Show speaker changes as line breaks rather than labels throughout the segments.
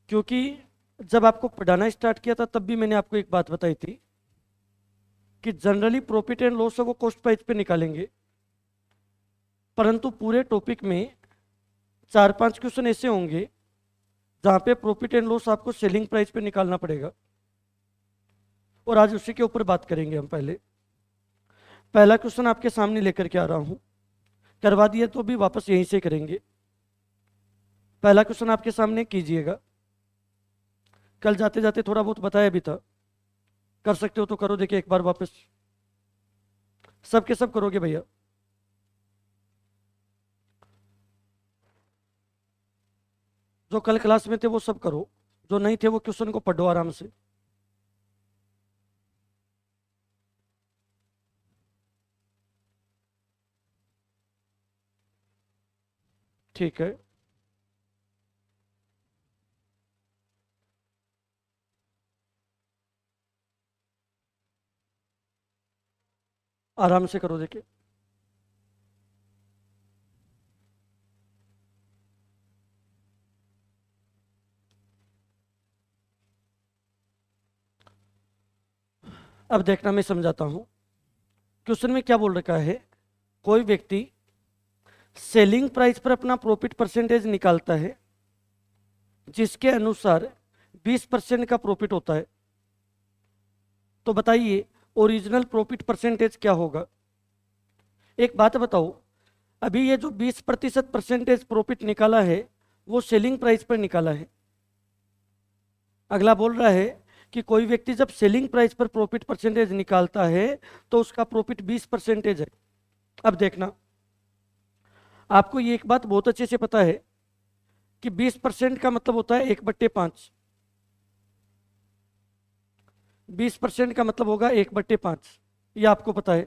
क्योंकि जब आपको पढ़ाना स्टार्ट किया था तब भी मैंने आपको एक बात बताई थी कि जनरली प्रॉफिट एंड लॉस है वो कॉस्ट प्राइस पे निकालेंगे, परंतु पूरे टॉपिक में 4-5 क्वेश्चन ऐसे होंगे जहाँ पे प्रॉफिट एंड लॉस आपको सेलिंग प्राइस पे निकालना पड़ेगा, और आज उसी के ऊपर बात करेंगे हम। पहला क्वेश्चन आपके सामने लेकर के आ रहा हूँ, करवा दिए तो भी वापस यहीं से करेंगे। पहला क्वेश्चन आपके सामने कीजिएगा, कल जाते जाते थोड़ा बहुत बताया भी था, कर सकते हो तो करो, देखिए एक बार वापस सब के सब करोगे भैया। जो कल क्लास में थे वो सब करो, जो नहीं थे वो क्वेश्चन को पढ़ो आराम से। ठीक है, आराम से करो देखिए। अब देखना, मैं समझाता हूं। क्वेश्चन में क्या बोल रखा है, कोई व्यक्ति सेलिंग प्राइस पर अपना प्रॉफिट परसेंटेज निकालता है जिसके अनुसार 20% का प्रॉफिट होता है, तो बताइए ओरिजिनल प्रॉफिट परसेंटेज क्या होगा। एक बात बताओ, अभी ये जो 20% परसेंटेज प्रॉफिट निकाला है वो सेलिंग प्राइस पर निकाला है। अगला बोल रहा है कि कोई व्यक्ति जब सेलिंग प्राइस पर प्रॉफिट परसेंटेज निकालता है तो उसका प्रॉफिट 20% है। अब देखना, आपको ये एक बात बहुत अच्छे से पता है कि 20% का मतलब होता है 1/5। 20% का मतलब होगा 1/5, ये आपको पता है।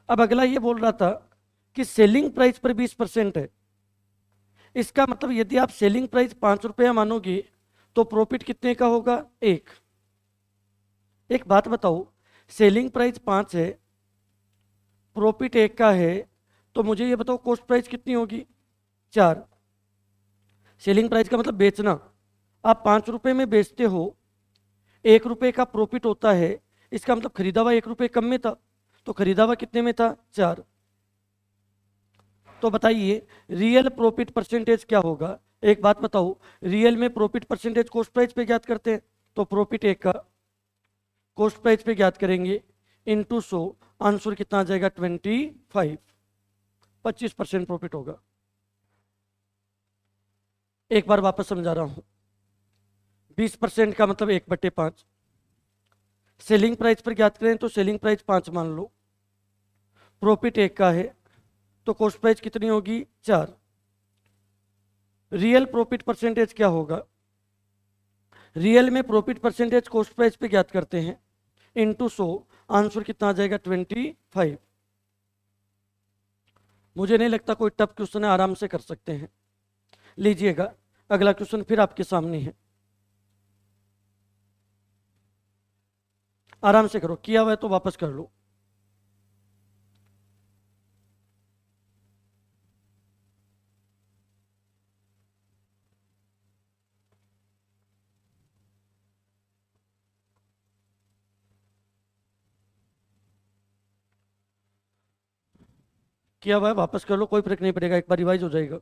अब अगला ये बोल रहा था कि सेलिंग प्राइस पर 20% है, इसका मतलब यदि आप सेलिंग प्राइस 5 रुपया मानोगे तो प्रॉफिट कितने का होगा, 1। एक बात बताओ, सेलिंग प्राइस 5 है, प्रॉफिट 1 का है, तो मुझे ये बताओ कॉस्ट प्राइस कितनी होगी, 4। सेलिंग प्राइस का मतलब बेचना, आप 5 रुपए में बेचते हो, 1 रुपए का प्रॉफिट होता है, इसका मतलब खरीदा हुआ 1 रुपए कम में था, तो खरीदा हुआ कितने में था, 4। तो बताइए रियल प्रॉफिट परसेंटेज क्या होगा। एक बात बताओ, रियल में प्रॉफिट परसेंटेज कॉस्ट प्राइस पे ज्ञात करते हैं, तो प्रॉफिट 1 का कॉस्ट प्राइस पे ज्ञात करेंगे इंटू 100, आंसर कितना आ जाएगा, 25। 25% प्रॉफिट होगा। एक बार वापस समझा रहा हूं, 20% का मतलब 1/5। सेलिंग प्राइस पर ज्ञात करें तो सेलिंग प्राइस 5 मान लो, प्रॉफिट 1 का है, तो कॉस्ट प्राइस कितनी होगी, 4। रियल प्रॉफिट परसेंटेज क्या होगा, रियल में प्रॉफिट परसेंटेज कॉस्ट प्राइस पे ज्ञात करते हैं इंटू 100, आंसर कितना आ जाएगा, 25। मुझे नहीं लगता कोई टफ क्वेश्चन है, आराम से कर सकते हैं। लीजिएगा अगला क्वेश्चन फिर आपके सामने है, आराम से करो, किया हुआ है तो वापस कर लो। किया हुआ है वापस कर लो, कोई फर्क नहीं पड़ेगा, एक बार रिवाइज हो जाएगा।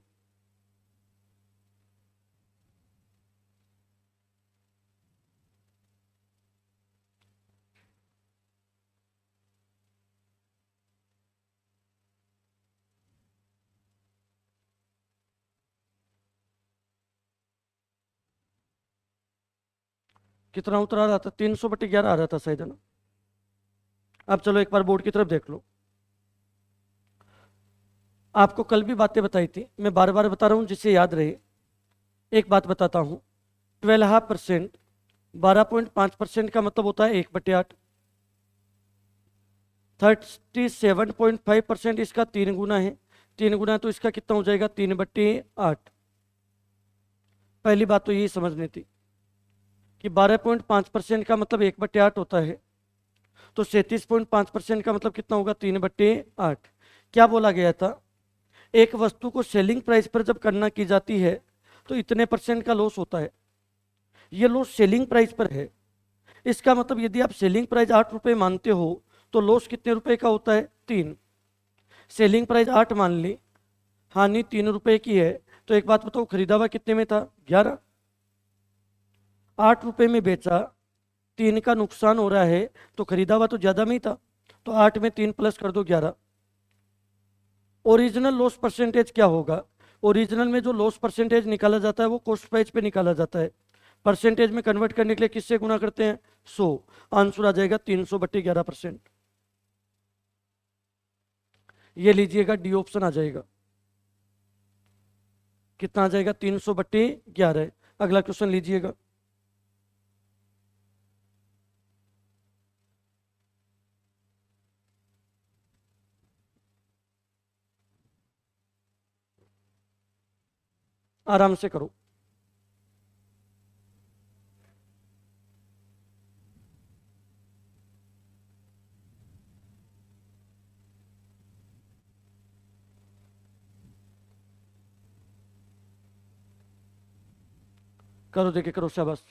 कितना उतरा रहा था, 300/11 आ रहा था शायद, है ना। अब चलो एक बार बोर्ड की तरफ देख लो। आपको कल भी बातें बताई थी, मैं बार बार बता रहा हूँ जिससे याद रहे। एक बात बताता हूँ, 12.5%, 12.5% का मतलब होता है 1/8। 37.5% इसका 3 गुना है, 3 गुना तो इसका कितना हो जाएगा, 3/8। पहली बात तो यही समझनी थी कि 12.5% का मतलब 1/8 होता है, तो 37.5% का मतलब कितना होगा, 3/8। क्या बोला गया था, एक वस्तु को सेलिंग प्राइस पर जब गणना की जाती है तो इतने % का लॉस होता है। ये लॉस सेलिंग प्राइस पर है। इसका मतलब यदि आप सेलिंग प्राइस 8 रुपये मानते हो तो लॉस कितने रुपए का होता है? 3। सेलिंग प्राइस 8 मान ली, हानि 3 रुपए की है, तो एक बात बताओ, खरीदा हुआ कितने में था? 11। 8 रुपए में बेचा, 3 का नुकसान हो रहा है, तो खरीदा हुआ तो ज़्यादा में ही था, तो 8 में 3 प्लस कर दो 11। ओरिजिनल लॉस परसेंटेज क्या होगा? ओरिजिनल में जो लॉस परसेंटेज निकाला जाता है वो कॉस्ट प्राइस पे निकाला जाता है। परसेंटेज में कन्वर्ट करने के लिए किससे गुना करते हैं? 100। आंसर आ जाएगा 300/11%। ये लीजिएगा, डी ऑप्शन आ जाएगा। कितना आ जाएगा? 300/11। अगला क्वेश्चन लीजिएगा। आराम से करो। करो, देखे करो, शाबाश।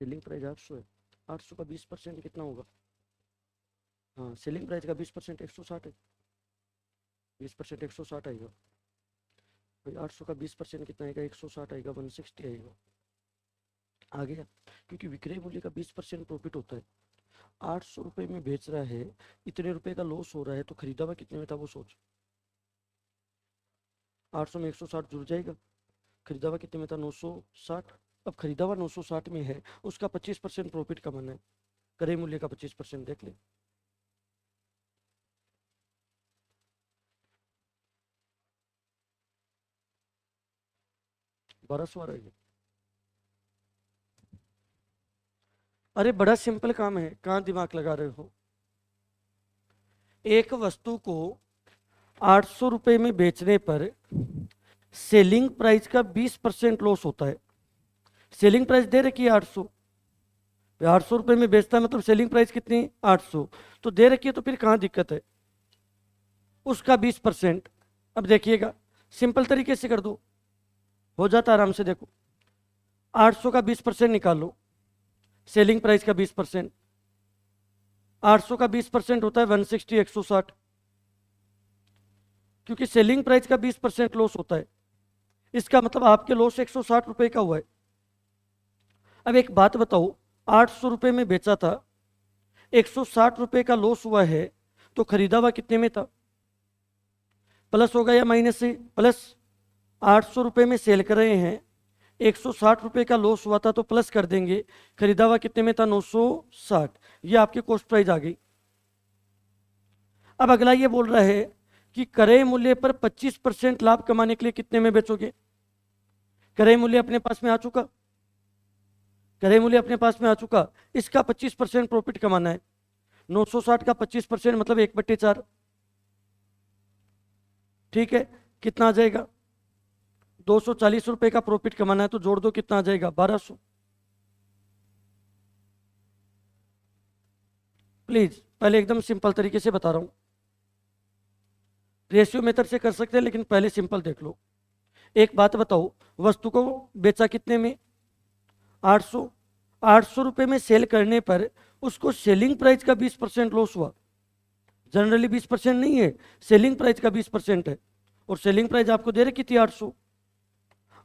सेलिंग प्राइस 800 है। 800 का 20% कितना होगा? हाँ, सेलिंग प्राइस का 20% 160 है। 20% 160 आएगा भाई। 800 का 20% कितना आएगा? 160 आएगा, 160 आएगा। आ गया? क्योंकि विक्रय मूल्य का 20% प्रॉफिट होता है। 800 रुपये में बेच रहा है, इतने रुपए का लॉस हो रहा है, तो खरीदा हुआ कितने में था वो सोच। 800 में 160 जुड़ जाएगा। खरीदा हुआ कितने में था? 960। अब खरीदा हुआ 960 में है, उसका 25% प्रॉफिट कमाना है। क्रय मूल्य का 25% देख ले। बारह सौ आ रहा है। अरे बड़ा सिंपल काम है, कहाँ दिमाग लगा रहे हो? एक वस्तु को 800 रुपये में बेचने पर सेलिंग प्राइस का 20% लॉस होता है। सेलिंग प्राइस दे रखी है 800, 800 रुपये में बेचता है, मतलब सेलिंग प्राइस कितनी? 800। तो दे रखी है, तो फिर कहाँ दिक्कत है? उसका 20%। अब देखिएगा, सिंपल तरीके से कर दो, हो जाता आराम से। देखो, 800 का 20% निकालो, सेलिंग प्राइस का 20%। 800 का 20% होता है 160, 160। क्योंकि सेलिंग प्राइस का 20% लॉस होता है, इसका मतलब आपके लॉस 160 रुपए का हुआ है। अब एक बात बताओ, 800 रुपये में बेचा था, 160 रुपए का लॉस हुआ है, तो खरीदा हुआ कितने में था? प्लस होगा या माइनस से? प्लस। 800 रुपये में सेल कर रहे हैं, 160 रुपए का लॉस हुआ था, तो प्लस कर देंगे। खरीदा हुआ कितने में था? 960। ये आपकी कॉस्ट प्राइस आ गई। अब अगला ये बोल रहा है कि क्रय मूल्य पर 25% लाभ कमाने के लिए कितने में बेचोगे? क्रय मूल्य अपने पास में आ चुका, क्रय मूल्य अपने पास में आ चुका, इसका 25% प्रॉफिट कमाना है। 960 का 25% मतलब 1/4। ठीक है, कितना आ जाएगा? 240 रुपए का प्रॉफिट कमाना है, तो जोड़ दो, कितना आ जाएगा? 1200। प्लीज पहले एकदम सिंपल तरीके से बता रहा हूं, रेशियो मेथड से कर सकते हैं, लेकिन पहले सिंपल देख लो। एक बात बताओ, वस्तु को बेचा कितने में? 800। 800 रुपये में सेल करने पर उसको सेलिंग प्राइस का 20% लॉस हुआ। जनरली 20% नहीं है, सेलिंग प्राइस का 20% है, और सेलिंग प्राइस आपको दे रखी थी 800।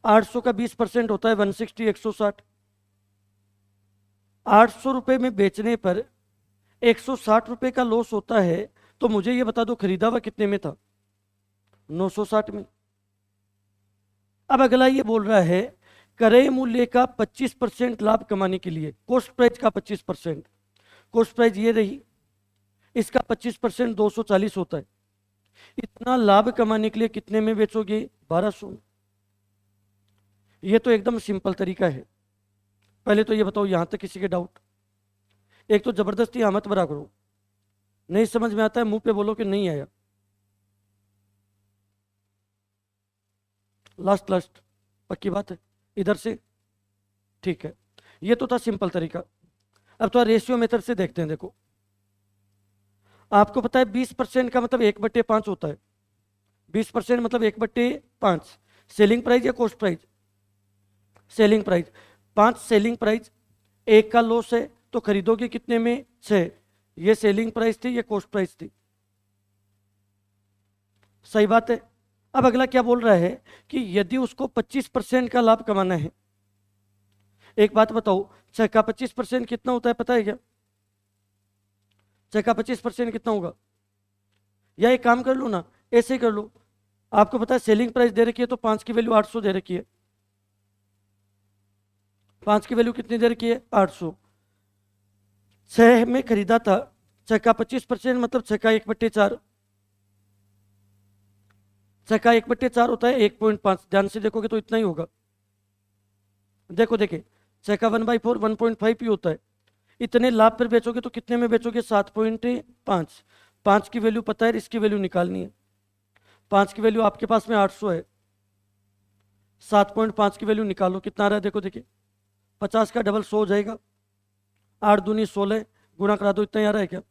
800 का 20% होता है 160, 160। 800 रुपये में बेचने पर 160 रुपये का लॉस होता है, तो मुझे ये बता दो खरीदा हुआ कितने में था? 960 में। अब अगला ये बोल रहा है क्रय मूल्य का 25% लाभ कमाने के लिए, कॉस्ट प्राइस का 25%। कॉस्ट प्राइस ये रही, इसका 25% 240 होता है। इतना लाभ कमाने के लिए कितने में बेचोगे? 1200। ये तो एकदम सिंपल तरीका है। पहले तो ये बताओ, यहां तक किसी के डाउट? एक तो जबरदस्ती मत भरा करो, नहीं समझ में आता है मुंह पे बोलो कि नहीं आया। लास्ट लास्ट, पक्की बात है, इधर से। ठीक है, ये तो था सिंपल तरीका। अब तो रेशियो मेथड से देखते हैं। देखो, आपको पता है 20% का मतलब 1/5 होता है। 20% मतलब 1/5। सेलिंग प्राइस या cost price? Selling price. 5 selling price, एक का लॉस है, तो खरीदोगे कितने में? 6। ये सेलिंग प्राइस थी, ये कॉस्ट प्राइस थी। सही बात है। अब अगला क्या बोल रहा है कि यदि उसको 25% का लाभ कमाना है। एक बात बताओ, 6 का 25% कितना होता है, पता है क्या? 6 का 25% कितना होगा? या एक काम कर लो ना, ऐसे ही कर लो। आपको पता है सेलिंग प्राइस दे रखी है, तो 5 की वैल्यू 800 दे रखी है। 5 की वैल्यू कितनी दे रखी है? 800। 6 में खरीदा था, 6 का 25% मतलब 6 का 1/4। 6 का 1/4 होता है 1.5। ध्यान से देखोगे तो इतना ही होगा। देखो देखिए, 6 का 1/4 1.5 ही होता है। इतने लाभ पर बेचोगे तो कितने में बेचोगे? 7.5। 5 की वैल्यू पता है, इसकी वैल्यू निकालनी है। 5 की वैल्यू आपके पास में 800 है। 7.5 की वैल्यू निकालो, कितना आ रहा है? देखो देखिए, 50 का डबल 100 हो जाएगा। 8 दूनी 16, गुणा करा दो, इतना ही आ रहा है क्या?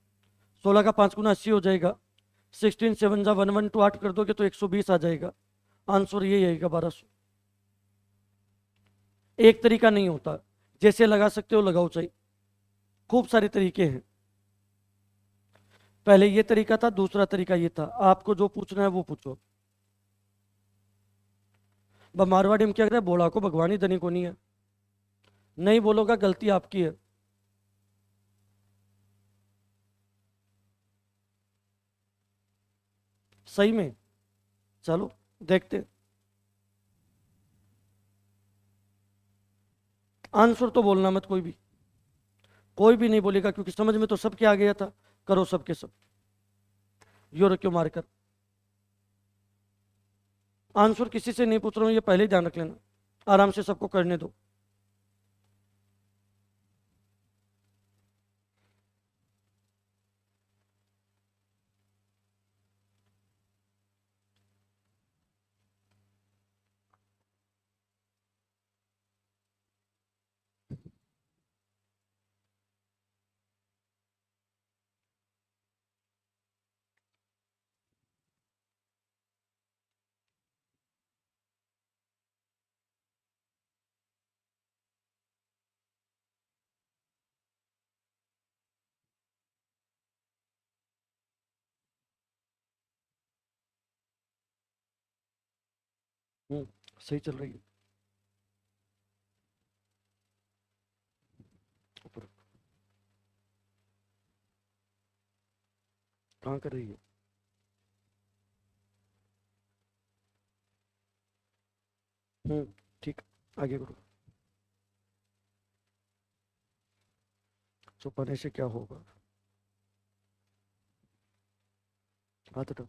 16 का 5 गुना 80 हो जाएगा। 16 7 जा 112 8 कर दोगे तो 120 आ जाएगा। आंसर यही आएगा, 1200। एक तरीका नहीं होता, जैसे लगा सकते हो लगाओ, चाहिए खूब सारे तरीके हैं। पहले ये तरीका था, दूसरा तरीका ये था। आपको जो पूछना है वो पूछो। मारवाड़ी में क्या कहते हैं, बोला को भगवानी धनी को नहीं है। नहीं बोलोगा, गलती आपकी है। सही में। चलो देखते हैं। आंसर तो बोलना मत कोई भी। कोई भी नहीं बोलेगा, क्योंकि समझ में तो सबके आ गया था। करो सबके सब। यो रखो मारकर। आंसर किसी से नहीं पूछ रहा हूं, ये पहले ही ध्यान रख लेना। आराम से सबको करने दो। सही चल रही है। ऊपर। कहाँ कर रही है? ठीक। आगे करो। छुपाने से क्या होगा? हाथ हटाओ।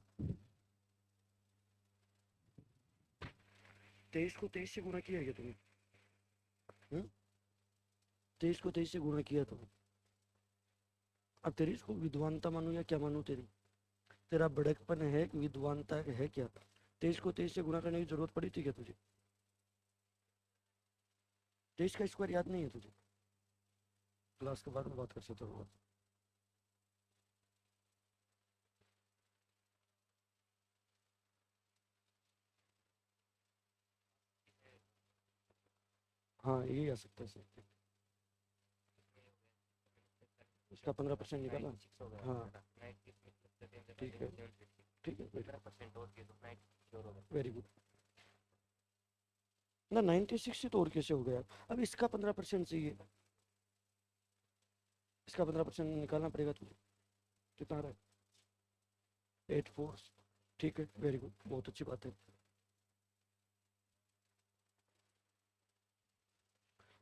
23 को 23 से गुणा किया क्या तुमने? 23 को 23 से गुणा किया तुमने। अब तेरी इसको विद्वानता मानू या क्या मानू? तेरी तेरा बड़कपन है कि विद्वानता है क्या? 23 को 23 से गुणा करने की जरूरत पड़ी थी क्या तुझे? 23 का स्क्वायर याद नहीं है तुझे? क्लास के बाद में बात कर सकते हो। हाँ, यही आ सकता है सर। इसका 15% निकाला। हाँ ठीक है, ठीक है, वेरी गुड। ना 96 से तो और कैसे हो गया? अब इसका 15% चाहिए। इसका 15% निकालना पड़ेगा तुझे। कितना आ रहा है? 84। ठीक है, वेरी गुड, बहुत अच्छी बात है।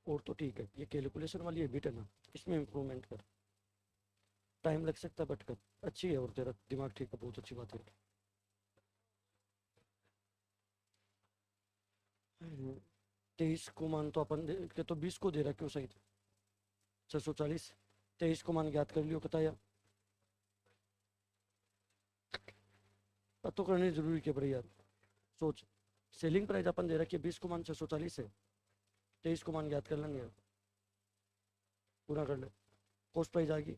और तो ठीक है, ये कैलकुलेशन वाली हैबिट है ना, इसमें इम्प्रूवमेंट कर। टाइम लग सकता है बट कर। अच्छी है, और तेरा दिमाग ठीक है, बहुत अच्छी बात है। 23 को मान तो अपन के तो 20 को दे रहा, क्यों? सही थे। 640। 23 को मान ज्ञात कर लियो, बताया। अब तो करनी जरूरी क्या पड़ी यार। सोच, सेलिंग प्राइस अपन दे रखी है 20 को मान 640 है, 23 को मान ज्ञात कर लेंगे, पूरा कर ले। कॉस्ट प्राइस आ गई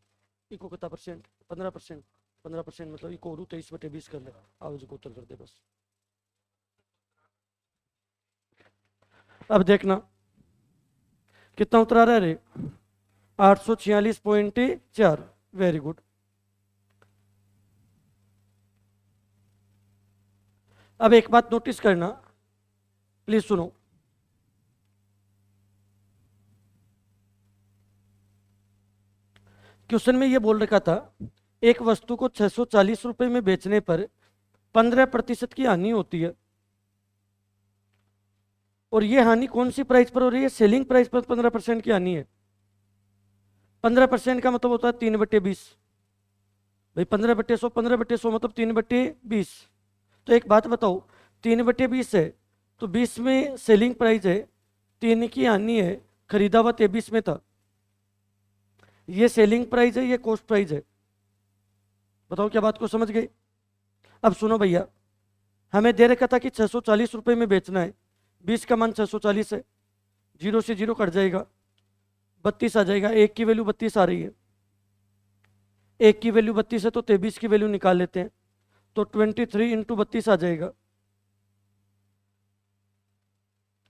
इको कितना परसेंट, 15%। 15% मतलब इको 23/20 कर ले, आवाज को उत्तर कर दे बस। अब देखना कितना उतरा रहा है रे, 846.4। Very good. अब एक बात नोटिस करना, प्लीज सुनो। क्वेश्चन में ये बोल रखा था एक वस्तु को 640 रुपए में बेचने पर 15% की हानि होती है, और ये हानि कौन सी प्राइस पर हो रही है, सेलिंग प्राइस पर 15% की हानि है। 15% का मतलब होता है 3/20। भाई 15/100, 15/100 मतलब 3/20। तो एक बात बताओ, 3/20 है तो 20 में सेलिंग प्राइस है, 3 की हानि है, खरीदा हुआ 23 में था। ये सेलिंग प्राइस है, ये कॉस्ट प्राइस है। बताओ क्या बात को समझ गए। अब सुनो भैया, हमें दे रखा था कि 640 रुपए में बेचना है, 20 का मान 640 है, 0 से 0 कट जाएगा, 32 आ जाएगा। एक की वैल्यू 32 आ रही है, एक की वैल्यू 32 है तो 23 की वैल्यू निकाल लेते हैं, तो 23 इंटू 32 आ जाएगा।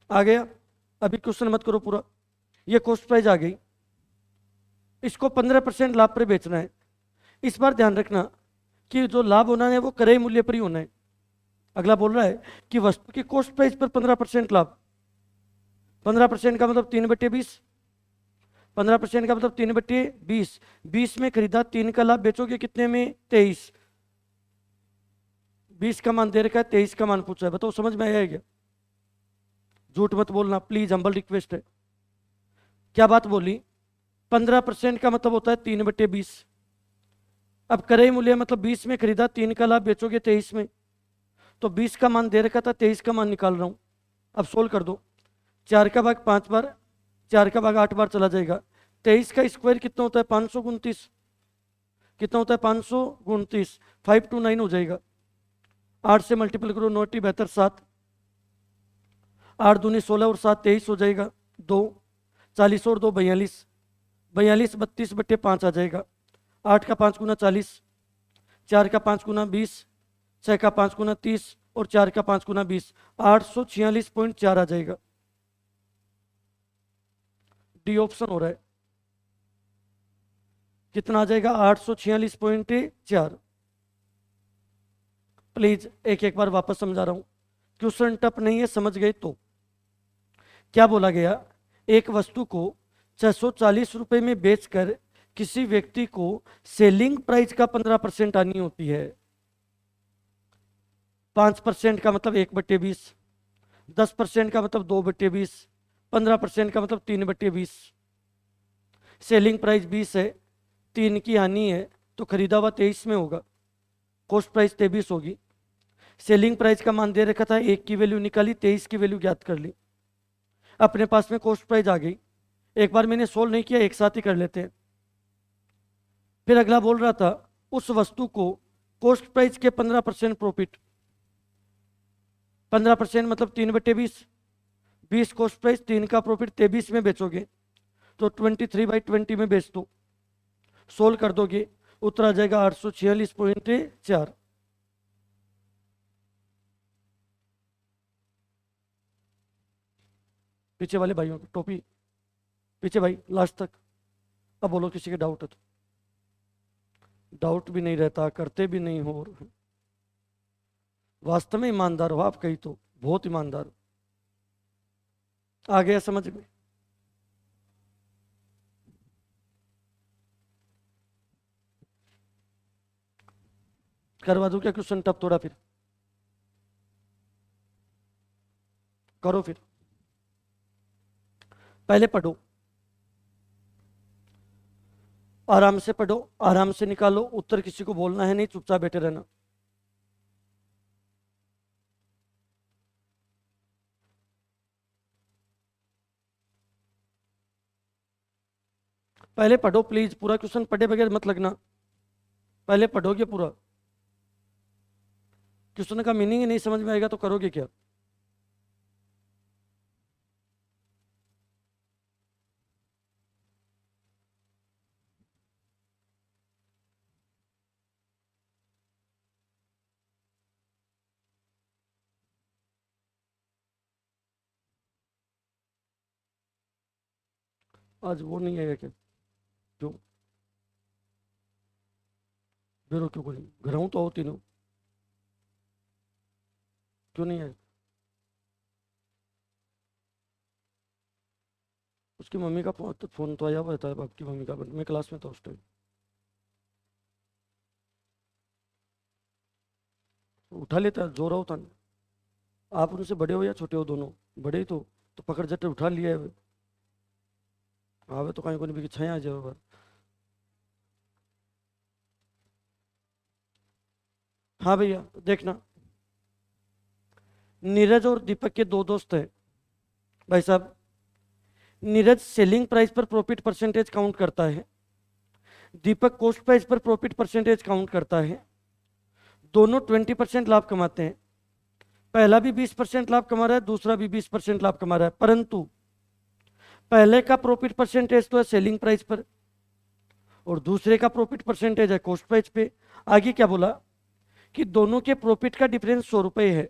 आ गया। अभी क्वेश्चन मत करो पूरा, ये कॉस्ट प्राइस आ गई, इसको 15% लाभ पर बेचना है। इस बार ध्यान रखना कि जो लाभ होना है वो क्रय मूल्य पर ही होना है। अगला बोल रहा है कि वस्तु की कॉस्ट प्राइस पर 15% लाभ, 15% का मतलब 3/20, 15% का मतलब 3/20। 20 में खरीदा, 3 का लाभ बेचोगे कितने में, 23। 20 का मान दे रखा है, 23 का मान पूछा है, बताओ समझ में आया क्या। झूठ मत बोलना प्लीज, हम्बल रिक्वेस्ट है। क्या बात बोली, 15% का मतलब होता है 3/20। अब क्रय मूल्य मतलब 20 में खरीदा, 3 का लाभ बेचोगे 23 में, तो 20 का मान दे रखा था, 23 का मान निकाल रहा हूं। अब सोल्व कर दो, 4 का भाग 5 बार, 4 का भाग 8 बार चला जाएगा। 23 का स्क्वायर कितना होता है, 529। कितना होता है, 529। 529 हो जाएगा, 8 से मल्टीपल करो, 9 बेहतर 7, 8 दूनी 16 और 7 23 हो जाएगा। 2 40 और 2 42, 42 32/5 आ जाएगा। 8 का 5 गुना 40, 4 का 5 गुना 20, 6 का 5 गुना 30 और 4 का 5 गुना 20, 846.4 आ जाएगा। डी ऑप्शन हो रहा है, कितना आ जाएगा, 846.4। प्लीज एक एक बार वापस समझा रहा हूं, क्वेश्चन टफ नहीं है, समझ गए तो। क्या बोला गया, एक वस्तु को 640 रुपए में बेचकर किसी व्यक्ति को सेलिंग प्राइस का 15% आनी होती है। 5% का मतलब 1/20, 10% का मतलब 2/20, 15% का मतलब 3/20। सेलिंग प्राइस 20 है, 3 की हानि है, तो खरीदा हुआ 23 में होगा, कॉस्ट प्राइस 23 होगी। सेलिंग प्राइस का मान दे रखा था, 1 की वैल्यू निकाली, 23 की वैल्यू ज्ञात कर ली, अपने पास में कॉस्ट प्राइस आ गई। एक बार मैंने सोल्व नहीं किया, एक साथ ही कर लेते हैं। फिर अगला बोल रहा था उस वस्तु को कॉस्ट प्राइस के 15% प्रॉफिट, 15% मतलब 3/20, 20 कॉस्ट प्राइस, 3 का प्रॉफिट 23 में बेचोगे तो 23/20 में बेच दो। सोल्व कर दोगे, उत्तर आ जाएगा 846.4। पीछे वाले भाइयों की टोपी, पीछे भाई लास्ट तक। अब बोलो किसी के डाउट है तो। डाउट भी नहीं रहता, करते भी नहीं हो, वास्तव में ईमानदार हो आप, कहीं तो बहुत ईमानदार हो। आ गया समझ में। करवा दूं क्या क्वेश्चन टफ थोड़ा, फिर करो फिर, पहले पढ़ो, आराम से पढ़ो, आराम से निकालो उत्तर, किसी को बोलना है नहीं, चुपचाप बैठे रहना। पहले पढ़ो प्लीज, पूरा क्वेश्चन पढ़े बगैर मत लगना, पहले पढ़ोगे पूरा क्वेश्चन का मीनिंग ही नहीं समझ में आएगा तो करोगे क्या? आज वो नहीं आएगा क्या? क्यों? बेरो क्यों करें? घर हूं तो आओ तीनों। क्यों नहीं आए? उसकी मम्मी का फोन तो आया हुआ था आपकी मम्मी का, बट मैं क्लास में था उस टाइम। उठा लेता, जोर होता नहीं। आप उनसे बड़े हो या छोटे हो, दोनों बड़े ही तो पकड़ झट उठा लिया है। आवे तो कहीं को नहीं भी छाया आ जाए। हाँ भैया देखना, नीरज और दीपक के दो दोस्त हैं भाई साहब। नीरज सेलिंग प्राइस पर प्रॉफिट परसेंटेज काउंट करता है, दीपक कॉस्ट प्राइस पर प्रॉफिट परसेंटेज काउंट करता है। दोनों 20% लाभ कमाते हैं। पहला भी 20% लाभ कमा रहा है, दूसरा भी 20% लाभ कमा रहा है, परंतु पहले का प्रॉफिट परसेंटेज तो है सेलिंग प्राइस पर और दूसरे का प्रॉफिट परसेंटेज है कॉस्ट प्राइस पे। आगे क्या बोला कि दोनों के प्रॉफिट का डिफरेंस 100 रुपए है,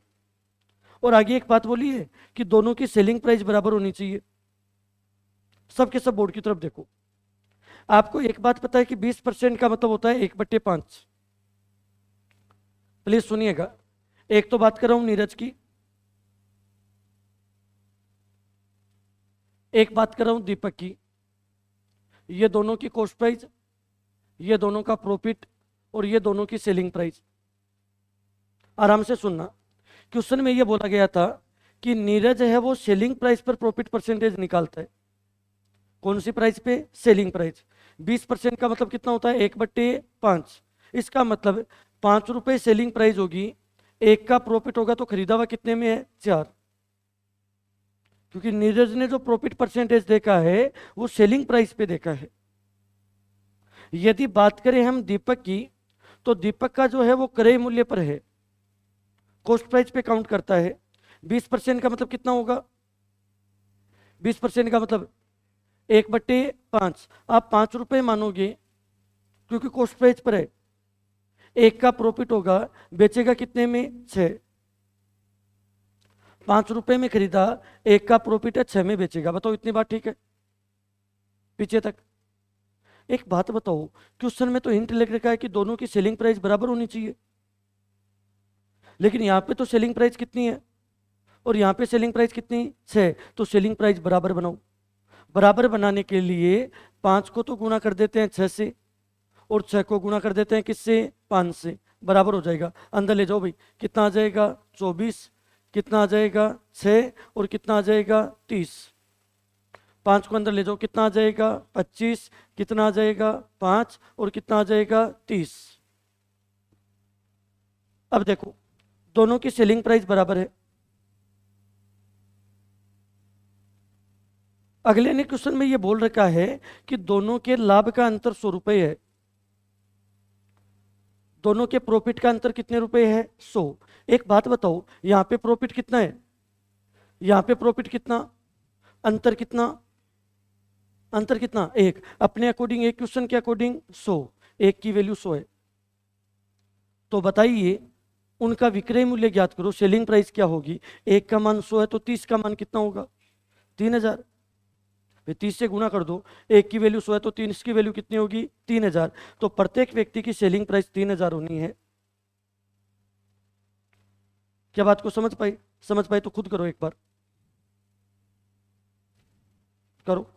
और आगे एक बात बोली है कि दोनों की सेलिंग प्राइस बराबर होनी चाहिए। सबके सब बोर्ड की तरफ देखो। आपको एक बात पता है कि 20% का मतलब होता है 1/5। प्लीज सुनिएगा, एक तो बात कर रहा हूं नीरज की, एक बात कर रहा हूं दीपक की। ये दोनों की कॉस्ट प्राइस, ये दोनों का प्रॉफिट और ये दोनों की सेलिंग प्राइस। आराम से सुनना, क्वेश्चन में ये बोला गया था कि नीरज है वो सेलिंग प्राइस पर प्रॉफिट परसेंटेज निकालता है। कौन सी प्राइस पे? Selling price. 20% का मतलब कितना होता है? 1/5। इसका मतलब 5 रुपए सेलिंग प्राइस होगी, एक का प्रॉफिट होगा तो खरीदा हुआ कितने में है? 4। क्योंकि नीरज ने जो प्रॉफिट परसेंटेज देखा है वो सेलिंग प्राइस पे देखा है। यदि बात करें हम दीपक की, तो दीपक का जो है वो क्रय मूल्य पर है, कॉस्ट प्राइस पे काउंट करता है। 20% का मतलब कितना होगा? 20% का मतलब 1/5। आप 5 रुपए मानोगे क्योंकि कॉस्ट प्राइस पर है। एक का प्रॉफिट होगा, बेचेगा कितने में? 6। 5 रुपए में खरीदा, एक का प्रॉफिट है, 6 में बेचेगा। बताओ इतनी बात ठीक है पीछे तक? एक बात बताओ, क्वेश्चन में तो हिंट लिख रखा है कि दोनों की सेलिंग प्राइस बराबर होनी चाहिए, लेकिन यहाँ पे तो सेलिंग प्राइस कितनी है और यहाँ पे सेलिंग प्राइस कितनी? 6। तो सेलिंग प्राइस बराबर बनाओ। बराबर बनाने के लिए 5 को तो गुणा कर देते हैं 6 से, और 6 को गुणा कर देते हैं किससे? 5 से। बराबर हो जाएगा। अंदर ले जाओ भाई, कितना आ जाएगा? 24। कितना आ जाएगा? 6। और कितना आ जाएगा? 30। 5 को अंदर ले जाओ, कितना आ जाएगा? 25। कितना आ जाएगा? 5। और कितना आ जाएगा? 30। अब देखो, दोनों की सेलिंग प्राइस बराबर है। अगले ने क्वेश्चन में ये बोल रखा है कि दोनों के लाभ का अंतर 100 रुपए है, दोनों के प्रॉफिट का अंतर कितने रुपए है? 100। एक बात बताओ, यहाँ पे प्रॉफिट कितना है, यहाँ पे प्रॉफिट कितना, अंतर कितना? अंतर कितना? 1। अपने अकॉर्डिंग, एक क्वेश्चन के अकॉर्डिंग 100, एक की वैल्यू 100 है। तो बताइए, उनका विक्रय मूल्य ज्ञात करो, सेलिंग प्राइस क्या होगी? एक का मान 100 है तो 30 का मान कितना होगा? 3000। फिर 30 से गुणा कर दो, एक की वैल्यू 100 है तो 30 की वैल्यू कितनी होगी? 3000। तो प्रत्येक व्यक्ति की सेलिंग प्राइस 3000 होनी है। क्या बात को समझ पाई? समझ पाई तो खुद करो एक बार, करो।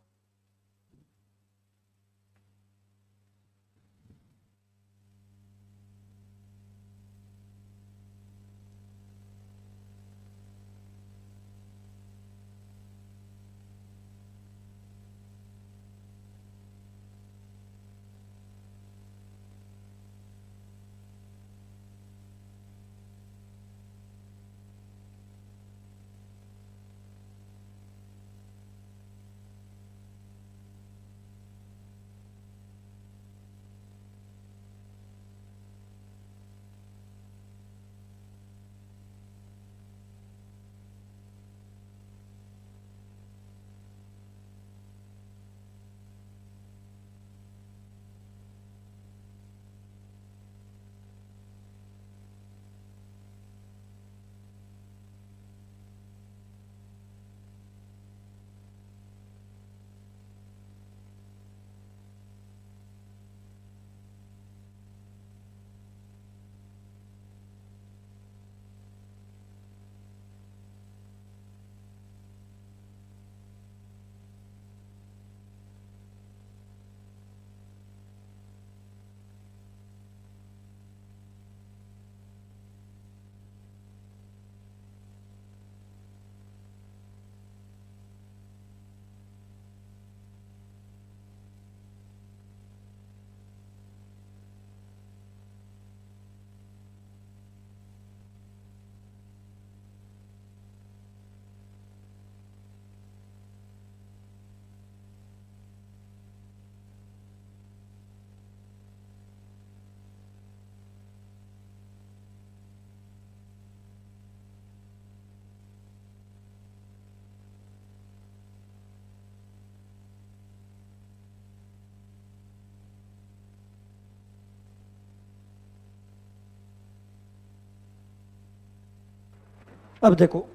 अब देखो,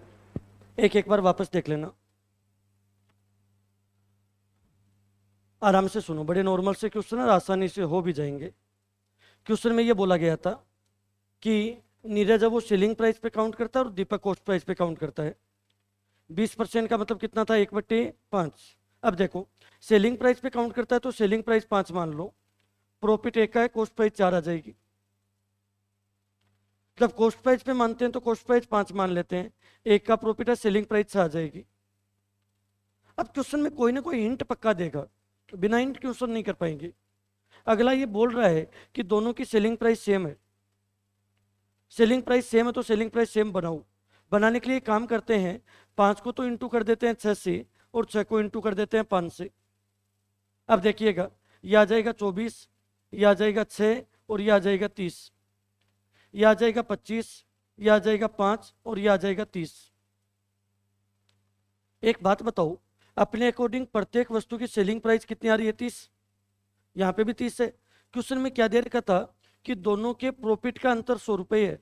एक बार वापस देख लेना, आराम से सुनो, बड़े नॉर्मल से क्वेश्चन और आसानी से हो भी जाएंगे। क्वेश्चन में ये बोला गया था कि नीरज है वो सेलिंग प्राइस पे काउंट करता है और दीपक कॉस्ट प्राइस पे काउंट करता है। 20% का मतलब कितना था, 1/5। अब देखो, सेलिंग प्राइस पे काउंट करता है तो सेलिंग प्राइस 5 मान लो, प्रॉफिट 1 का है, कॉस्ट प्राइस 4 आ जाएगी। जब कॉस्ट प्राइस पे मानते हैं तो कॉस्ट प्राइस 5 मान लेते हैं, 1 का प्रॉफिट है, सेलिंग प्राइस 6 आ जाएगी। अब क्वेश्चन में कोई ना कोई हिंट पक्का देगा, बिना हिंट क्वेश्चन नहीं कर पाएंगे। अगला ये बोल रहा है कि दोनों की सेलिंग प्राइस सेम है, सेलिंग प्राइस सेम है तो सेलिंग प्राइस सेम बनाओ। बनाने के लिए काम करते हैं, 5 को तो इंटू कर देते हैं 6 से, और 6 को इंटू कर देते हैं 5 से। अब देखिएगा, ये आ जाएगा 24, ये आ जाएगा 6, और ये आ जाएगा 30, ये आ जाएगा 25, ये आ जाएगा 5, और ये आ जाएगा 30। एक बात बताओ, अपने अकॉर्डिंग प्रत्येक वस्तु की सेलिंग प्राइस कितनी आ रही है, 30। यहाँ पे भी 30 है। क्वेश्चन में क्या दे रखा था कि दोनों के प्रॉफिट का अंतर 100 रुपये है।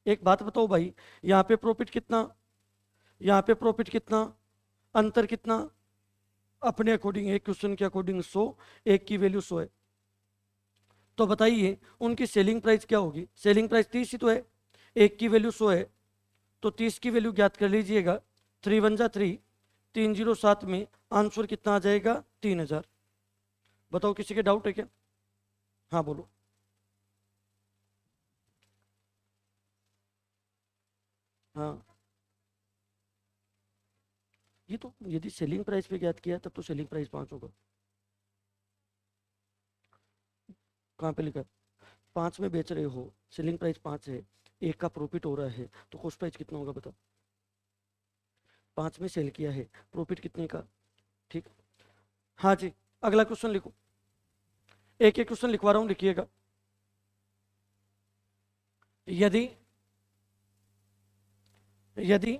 एक बात बताओ भाई, यहाँ पे प्रॉफिट कितना, यहाँ पे प्रॉफिट कितना, अंतर कितना, अपने अकॉर्डिंग, एक क्वेश्चन के अकॉर्डिंग 100, एक की वैल्यू 100 है। तो बताइए उनकी सेलिंग प्राइस क्या होगी, सेलिंग प्राइस 30 ही तो है, एक की वैल्यू 100 है, तो 30 की वैल्यू ज्ञात कर लीजिएगा। 3 1 जा 3, 307 में आंसर कितना आ जाएगा, 3000। बताओ किसी के डाउट है क्या? हाँ बोलो। हाँ, ये तो यदि सेलिंग प्राइस पे ज्ञात किया तब तो सेलिंग प्राइस 5 होगा। कहाँ पे लिखा है? 5 में बेच रहे हो, सेलिंग प्राइस 5 है, एक का प्रॉफिट हो रहा है, तो कॉस्ट प्राइस कितना होगा बताओ? 5 में सेल किया है, प्रॉफिट कितने का? ठीक। हाँ जी, अगला क्वेश्चन लिखो, एक एक क्वेश्चन लिखवा रहा हूँ, लिखिएगा। यदि यदि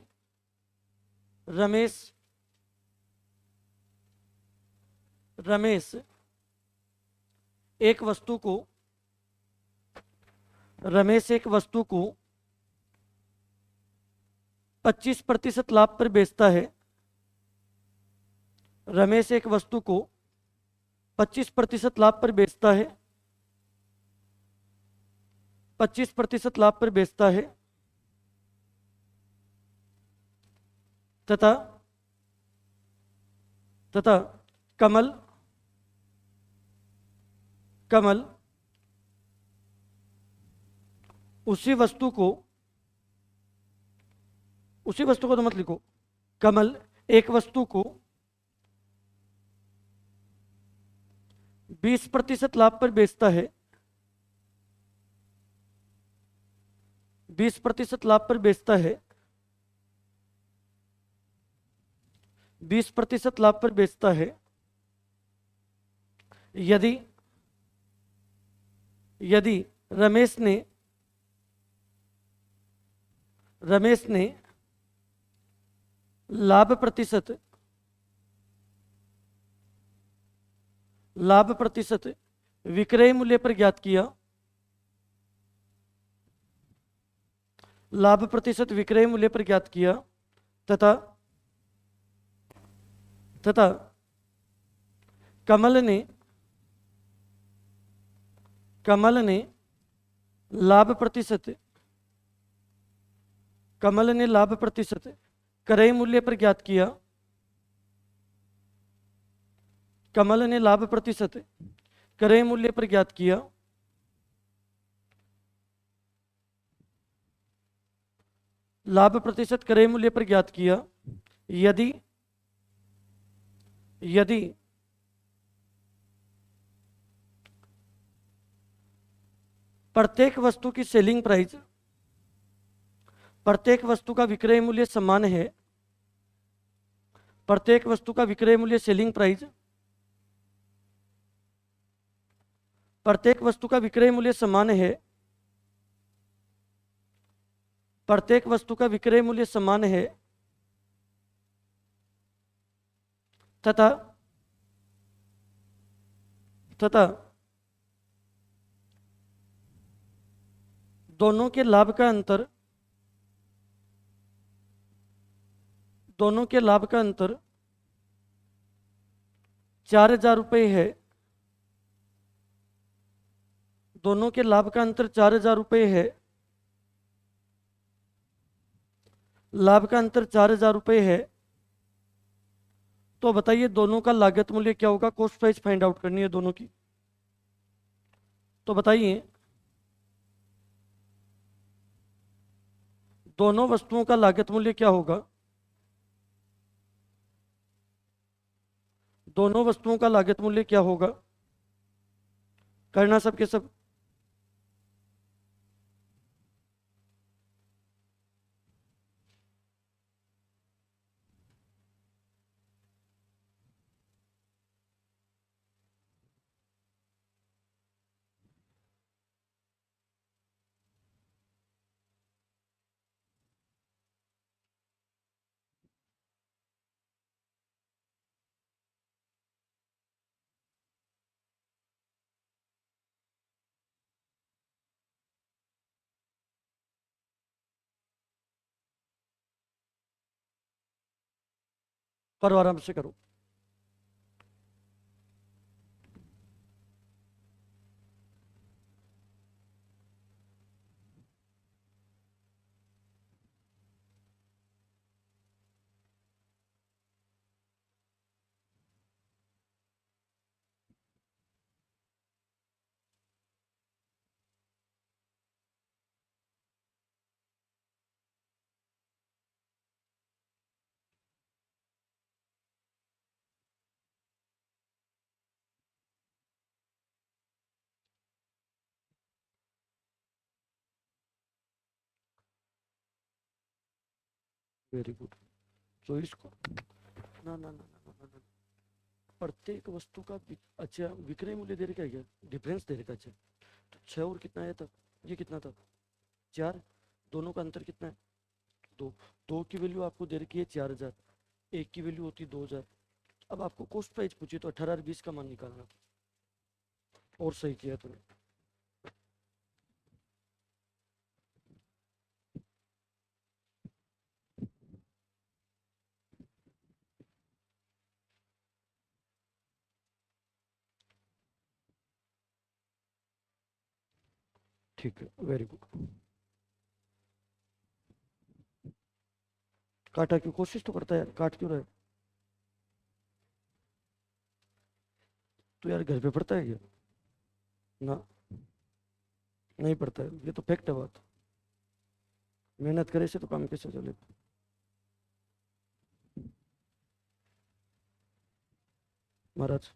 रमेश रमेश एक वस्तु को रमेश एक वस्तु को 25% लाभ पर बेचता है, रमेश एक वस्तु को 25% लाभ पर बेचता है, 25% लाभ पर बेचता है, तथा तथा कमल कमल उसी वस्तु को तो मत लिखो, कमल एक वस्तु को 20% लाभ पर बेचता है, 20% लाभ पर बेचता है, 20% लाभ पर बेचता है, यदि यदि रमेश ने लाभ प्रतिशत विक्रय मूल्य पर ज्ञात किया, लाभ प्रतिशत विक्रय मूल्य पर ज्ञात किया, तथा तथा कमल ने लाभ प्रतिशत क्रय मूल्य पर ज्ञात किया, कमल ने लाभ प्रतिशत क्रय मूल्य पर ज्ञात किया, लाभ प्रतिशत क्रय मूल्य पर ज्ञात किया, यदि यदि प्रत्येक वस्तु की सेलिंग प्राइस, प्रत्येक वस्तु का विक्रय मूल्य समान है, प्रत्येक वस्तु का विक्रय मूल्य सेलिंग प्राइस, प्रत्येक वस्तु का विक्रय मूल्य समान है, प्रत्येक वस्तु का विक्रय मूल्य समान है, तथा तथा दोनों के लाभ का अंतर दोनों के लाभ का अंतर 4,000 रुपये है। दोनों के लाभ का अंतर 4,000 रुपये है। लाभ का अंतर 4,000 रुपये है। तो बताइए दोनों का लागत मूल्य क्या होगा? कॉस्ट प्राइस फाइंड आउट करनी है दोनों की। तो बताइए दोनों वस्तुओं का लागत मूल्य क्या होगा? दोनों वस्तुओं का लागत मूल्य क्या होगा? करना सबके सब। करो, आराम से करो। Very good. 24 को ना ना ना ना ना ना। प्रत्येक वस्तु का अच्छा विक्रय मूल्य दे रखा है क्या? डिफरेंस दे रखा है। अच्छा तो 6 और कितना आया था? ये कितना था? 4। दोनों का अंतर कितना है? 2। 2 की वैल्यू आपको दे रखी है 4,000। एक की वैल्यू होती 2,000। अब आपको कॉस्ट प्राइस पूछी तो 18 और 20 का मान निकालना था। और सही किया तूने। ठीक है, वेरी गुड। काटा क्यों? कोशिश तो करता है यार, काट क्यों रहा है? तो यार घर पे पढ़ता है क्या? ना, नहीं पढ़ता है। ये तो फैक्ट है बात। मेहनत करे से तो काम कैसे चले? महाराज।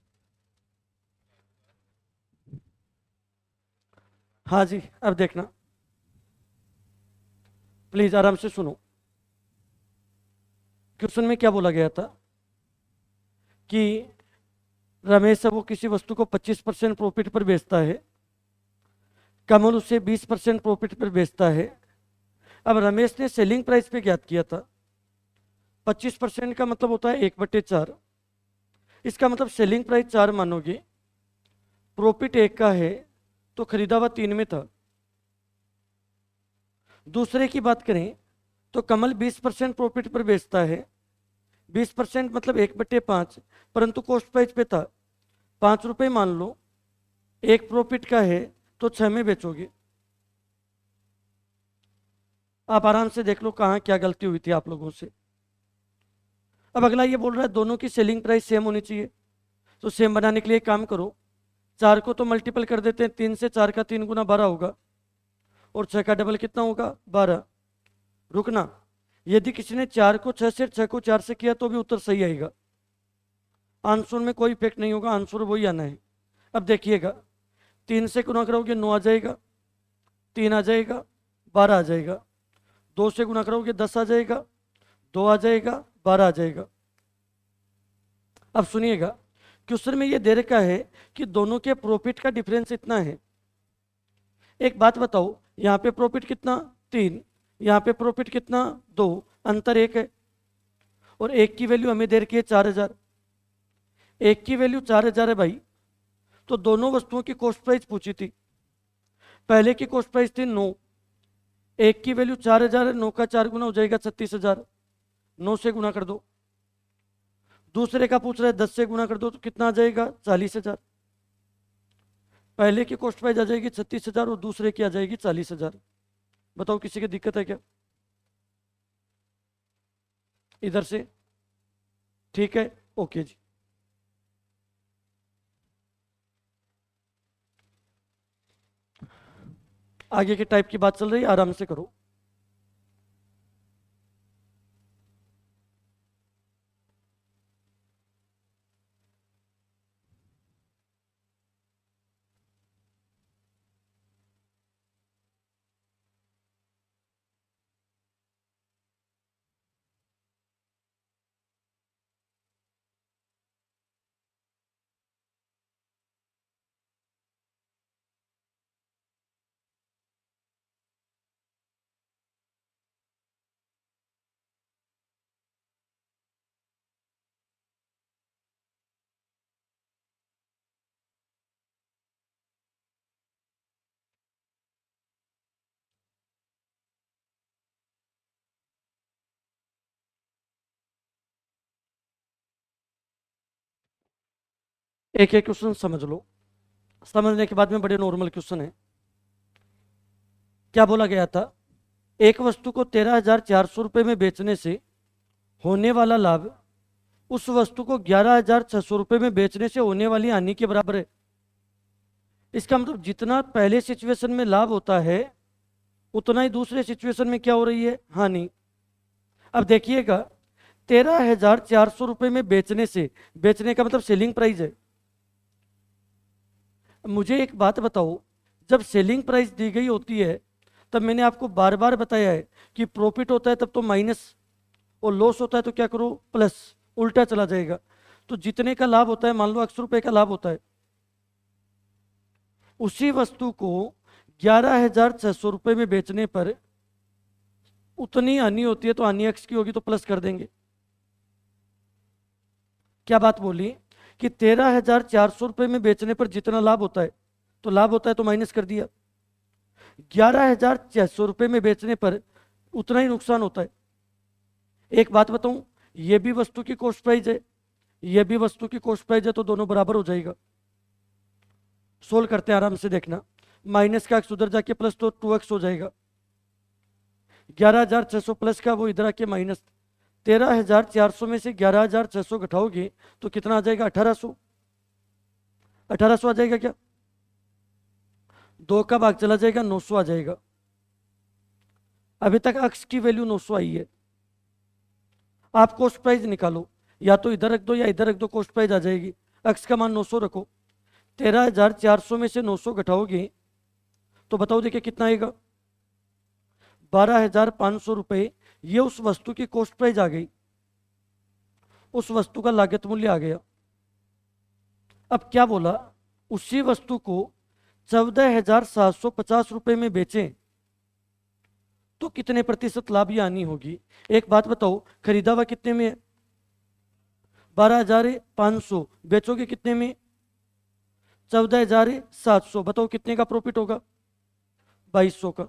हाँ जी, अब देखना प्लीज, आराम से सुनो। क्वेश्चन में क्या बोला गया था कि रमेश है वो किसी वस्तु को 25% प्रॉफिट पर बेचता है, कमल उसे 20% प्रॉफिट पर बेचता है। अब रमेश ने सेलिंग प्राइस पे ज्ञात किया था। 25% का मतलब होता है 1/4। इसका मतलब सेलिंग प्राइस 4 मानोगे, प्रॉफिट 1 का है, तो खरीदा हुआ 3 में था। दूसरे की बात करें तो कमल 20% प्रॉफिट पर बेचता है। 20% मतलब 1/5, परंतु कॉस्ट प्राइस पे था 5 रुपये मान लो। एक प्रॉफिट का है तो 6 में बेचोगे। आप आराम से देख लो कहाँ क्या गलती हुई थी आप लोगों से। अब अगला ये बोल रहा है दोनों की सेलिंग प्राइस सेम होनी चाहिए। तो सेम बनाने के लिए एक काम करो, 4 को तो मल्टीपल कर देते हैं। 3 से 4 का 3 गुना 12 होगा, और 6 का डबल कितना होगा? 12। रुकना, यदि किसी ने 4 को 6 से, 6 को 4 से किया तो भी उत्तर सही आएगा। आंसर में कोई इफेक्ट नहीं होगा, आंसर वही आना है। अब देखिएगा, 3 से गुना करोगे 9 आ जाएगा, 3 आ जाएगा, 12 आ जाएगा। 2 से गुना करोगे 10 आ जाएगा, 2 आ जाएगा, 12 आ जाएगा। अब सुनिएगा, क्वेश्चन में ये दे रखा है कि दोनों के प्रॉफिट का डिफरेंस इतना है। एक बात बताओ, यहाँ पे प्रॉफिट कितना? 3। यहाँ पे प्रॉफिट कितना? 2। अंतर 1 है। और एक की वैल्यू हमें दे रखी है 4,000। एक की वैल्यू 4,000 है भाई। तो दोनों वस्तुओं की कॉस्ट प्राइस पूछी थी। पहले की कॉस्ट प्राइस थी 9। एक की वैल्यू 4,000 है, 9 का 4 गुना हो जाएगा 36,000। 9 से गुना कर दो। दूसरे का पूछ रहा है 10 से गुना कर दो तो कितना आ जाएगा? 40,000। पहले की कॉस्ट प्राइस आ जाएगी 36,000 और दूसरे की आ जाएगी 40,000। बताओ किसी की दिक्कत है क्या? इधर से ठीक है, ओके जी। आगे के टाइप की बात चल रही है, आराम से करो। एक एक क्वेश्चन समझ लो। समझने के बाद में बड़े नॉर्मल क्वेश्चन है। क्या बोला गया था? एक वस्तु को 13,400 रुपये में बेचने से होने वाला लाभ उस वस्तु को 11,600 रुपये में बेचने से होने वाली हानि के बराबर है। इसका मतलब जितना पहले सिचुएशन में लाभ होता है उतना ही दूसरे सिचुएशन में क्या हो रही है? हानि। अब देखिएगा, 13,400 रुपये में बेचने से, बेचने का मतलब सेलिंग प्राइस है। मुझे एक बात बताओ, जब सेलिंग प्राइस दी गई होती है तब मैंने आपको बार बार बताया है कि प्रॉफिट होता है तब तो माइनस और लॉस होता है तो क्या करो? प्लस। उल्टा चला जाएगा। तो जितने का लाभ होता है, मान लो 80 रुपये का लाभ होता है, उसी वस्तु को 11,600 रुपये में बेचने पर उतनी हानि होती है तो हानि एक्स की होगी तो प्लस कर देंगे। क्या बात बोली? कि 13,400 रुपये में बेचने पर जितना लाभ होता है, तो लाभ होता है तो माइनस कर दिया। 11,600 रुपये में बेचने पर उतना ही नुकसान होता है। एक बात बताऊं, ये भी वस्तु की कॉस्ट प्राइस है, ये भी वस्तु की कॉस्ट प्राइस है, तो दोनों बराबर हो जाएगा। सोल्व करते हैं, आराम से देखना। माइनस का एक्स उधर जाके प्लस तो 2x हो जाएगा। 11,600 प्लस का वो इधर आके माइनस। 13,400 में से 11,600 घटाओगे तो कितना आ जाएगा? 1,800। 1,800 आ जाएगा क्या? 2 का भाग चला जाएगा, 900 आ जाएगा। अभी तक अक्स की वैल्यू 900 आई है। आप कॉस्ट प्राइस निकालो, या तो इधर रख दो या इधर रख दो, कॉस्ट प्राइस आ जाएगी। अक्स का मान 900 रखो। 13,400 में से 900 घटाओगे तो बताओ देखिए कितना आएगा? 12,500 रुपये। ये उस वस्तु की कॉस्ट प्राइस आ गई, उस वस्तु का लागत मूल्य आ गया। अब क्या बोला? उसी वस्तु को 14,750 रुपये में बेचें तो कितने प्रतिशत लाभ या हानि होगी? एक बात बताओ, खरीदा हुआ कितने में है? 12,500। बेचोगे कितने में? 14,700। बताओ कितने का प्रॉफिट होगा? 2,200 का।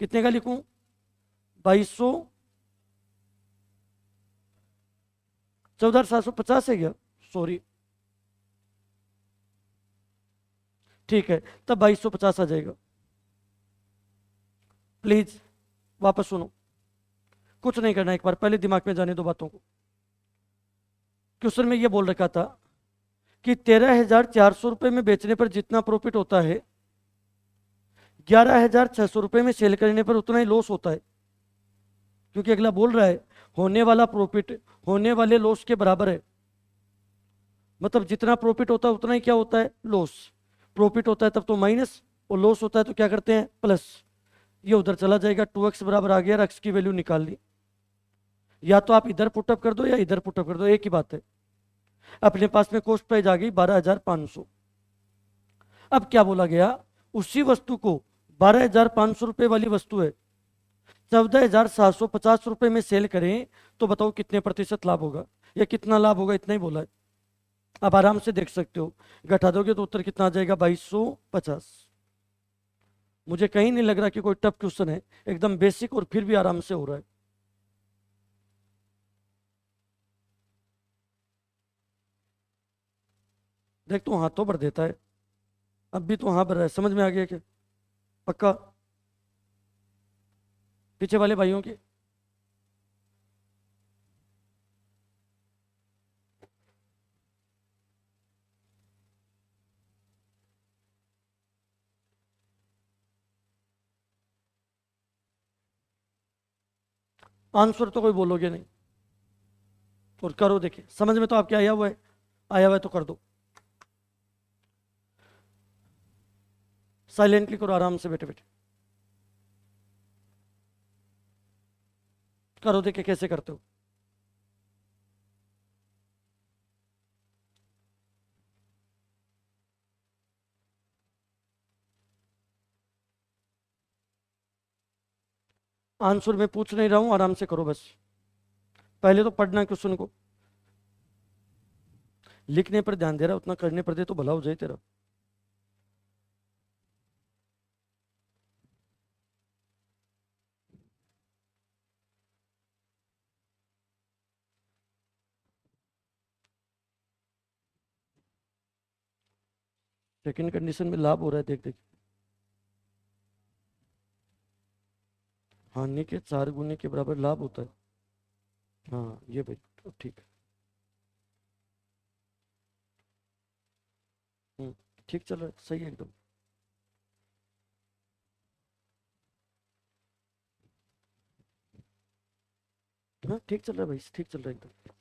कितने का लिखूं? 2,200। 14,750 है क्या? सॉरी, ठीक है, तब 2,250 आ जाएगा। प्लीज वापस सुनो, कुछ नहीं करना, एक बार पहले दिमाग में जाने दो बातों को। क्वेश्चन में ये बोल रखा था कि 13,400 रुपये में बेचने पर जितना प्रॉफिट होता है, 11,600 रुपये में सेल करने पर उतना ही लॉस होता है। क्योंकि अगला बोल रहा है होने वाला प्रॉफिट होने वाले लॉस के बराबर है। मतलब जितना प्रॉफिट होता है उतना ही क्या होता है? लॉस। प्रॉफिट होता है तब तो माइनस, और लॉस होता है तो क्या करते हैं? प्लस। ये उधर चला जाएगा, 2x बराबर आ गया, और x की वैल्यू निकाल ली। या तो आप इधर पुटअप कर दो या इधर पुटअप कर दो, एक ही बात है। अपने पास में कॉस्ट प्राइस आ गई 12,500। अब क्या बोला गया? उसी वस्तु को 12,500 रुपये वाली वस्तु है, 14,750 रुपये में सेल करें तो बताओ कितने प्रतिशत लाभ होगा, या कितना लाभ होगा? इतना ही बोला है। आप आराम से देख सकते हो, घटा दोगे तो उत्तर कितना आ जाएगा? 2,250। मुझे कहीं नहीं लग रहा कि कोई टफ क्वेश्चन है, एकदम बेसिक और फिर भी आराम से हो रहा है। देख तू हाथ तो भर देता है, अब भी तू हाँ भर रहा है, समझ में आ गया क्या? पक्का? पीछे वाले भाइयों की आंसर तो कोई बोलोगे नहीं, और करो, देखिए समझ में तो आपके आया हुआ है, आया हुआ है तो कर दो। साइलेंटली करो, आराम से बैठे बैठे करो, देखिए कैसे करते हो। आंसर मैं पूछ नहीं रहा हूं, आराम से करो बस। पहले तो पढ़ना क्वेश्चन को, लिखने पर ध्यान दे रहा, उतना करने पर दे तो भला हो जाए तेरा। सेकंड कंडीशन में लाभ हो रहा है, देख देख। हानि के 4 गुने के बराबर लाभ होता है। हाँ ये भाई, तो ठीक है। हम्म, ठीक चल रहा है, सही है एकदम। हाँ ठीक चल रहा है भाई, ठीक चल रहा है एकदम।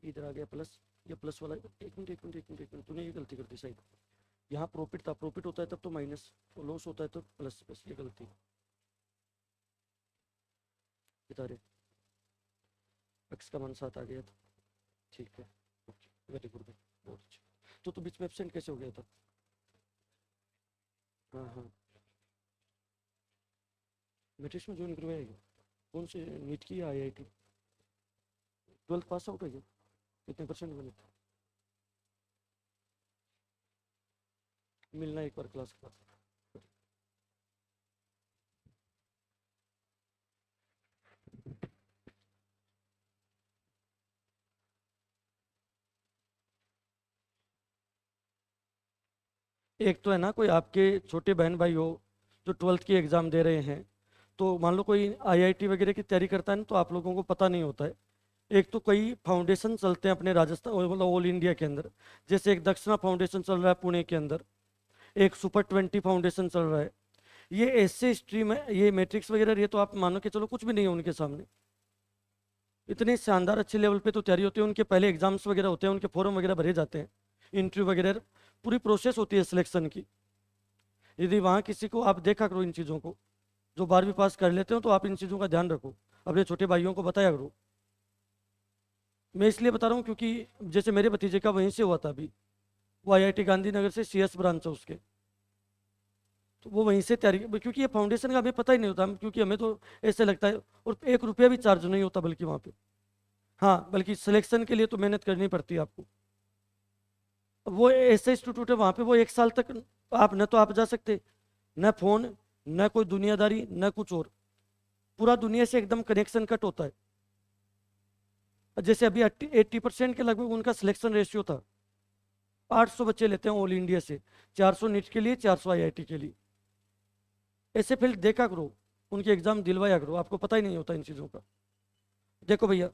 इधर आ गया प्लस, ये प्लस वाला, एक मिनट एक मिनट एक मिनट एक मिनट, तूने ये गलती कर दी शायद। यहाँ प्रॉफिट था, प्रॉफिट होता है तब तो माइनस, और लॉस होता है तो प्लस, बस ये गलती बता रहे। एक्स का मान 7 आ गया था, ठीक है, ओके वेरी गुड भाई, बहुत अच्छा। तो बीच में एब्सेंट कैसे हो गया था? हाँ हाँ, मैट्रिक्स में ज्वाइन करवाएगा? कौन से, नीट की या IIT? 12th पास आउट है क्या? कितने परसेंट बने थे? मिलना एक बार क्लास के बाद। एक तो है ना, कोई आपके छोटे बहन भाई हो जो 12th की एग्ज़ाम दे रहे हैं, तो मान लो कोई IIT वगैरह की तैयारी करता है ना, तो आप लोगों को पता नहीं होता है। एक तो कई फाउंडेशन चलते हैं अपने राजस्थान, मतलब ऑल इंडिया के अंदर। जैसे एक दक्षिणा फाउंडेशन चल रहा है पुणे के अंदर, एक सुपर 20 फाउंडेशन चल रहा है। ये ऐसे स्ट्रीम है, ये मैट्रिक्स वगैरह, ये तो आप मानो कि चलो कुछ भी नहीं है उनके सामने। इतने शानदार अच्छे लेवल पे तो तैयारी होती है, उनके पहले एग्जाम्स वगैरह होते हैं, उनके फॉर्म वगैरह भरे जाते हैं, इंटरव्यू वगैरह, पूरी प्रोसेस होती है सिलेक्शन की। यदि वहाँ किसी को आप देखा करो इन चीज़ों को, जो 12वीं पास कर लेते हो, तो आप इन चीज़ों का ध्यान रखो, अपने छोटे भाइयों को बताया करो। मैं इसलिए बता रहा हूँ क्योंकि जैसे मेरे भतीजे का वहीं से हुआ था अभी, वो IIT गांधीनगर से CS ब्रांच है उसके, तो वो वहीं से तैयारी, क्योंकि ये फाउंडेशन का हमें पता ही नहीं होता, क्योंकि हमें तो ऐसे लगता है, और 1 रुपया भी चार्ज नहीं होता बल्कि वहाँ पे। हाँ, बल्कि सिलेक्शन के लिए तो मेहनत करनी पड़ती है आपको। वो ऐसे इंस्टीट्यूट है वहाँ पे, वो 1 साल तक आप न तो आप जा सकते, न फोन, न कोई दुनियादारी, न कुछ और, पूरा दुनिया से एकदम कनेक्शन कट होता है। जैसे अभी 80% के लगभग उनका सिलेक्शन रेशियो था, 800 बच्चे लेते हैं ऑल इंडिया से, 400 नीट के लिए, 400 IIT के लिए। ऐसे फील्ड देखा करो, उनके एग्जाम दिलवाया करो, आपको पता ही नहीं होता इन चीज़ों का। देखो भैया,